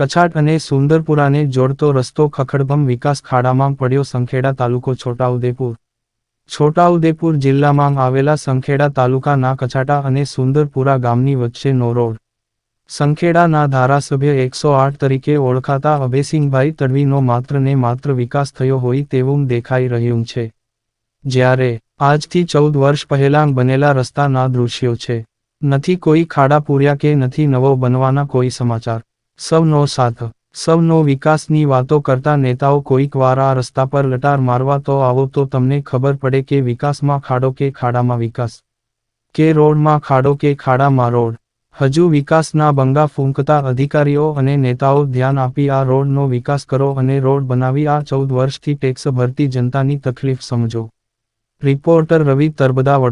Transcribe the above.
કછાટ અને સુંદરપુરાને જોડતો રસ્તો ખખડભમ વિકાસ ખાડામાં પડ્યો. સંખેડા તાલુકો છોટાઉદેપુર. છોટાઉદેપુર જિલ્લામાં આવેલા સંખેડા તાલુકાના કછાટા અને સુંદરપુરા ગામની વચ્ચેનો રોડ. સંખેડાના ધારાસભ્ય 108 તરીકે ઓળખાતા અભેસિંહભાઈ તડવીનો માત્ર ને માત્ર વિકાસ થયો હોય તેવું દેખાઈ રહ્યું છે. જ્યારે આજથી 14 વર્ષ પહેલાં બનેલા રસ્તાના દૃશ્યો છે. નથી કોઈ ખાડા પૂર્યા કે નથી નવો બનવાના કોઈ સમાચાર. સૌનો સાથ, સૌનો વિકાસની વાતો કરતા નેતાઓ કોઈક વાર આ રસ્તા પર લટાર મારવા તો આવો તો તમને ખબર પડે કે વિકાસમાં ખાડો કે ખાડામાં વિકાસ, કે રોડમાં ખાડો કે ખાડામાં રોડ. હજુ વિકાસના બંગા ફૂંકતા અધિકારીઓ અને નેતાઓ ધ્યાન આપી આ રોડનો વિકાસ કરો અને રોડ બનાવી આ 14 વર્ષથી ટેક્સ ભરતી જનતાની તકલીફ સમજો. રિપોર્ટર રવિ તરબદા, વડોદરા.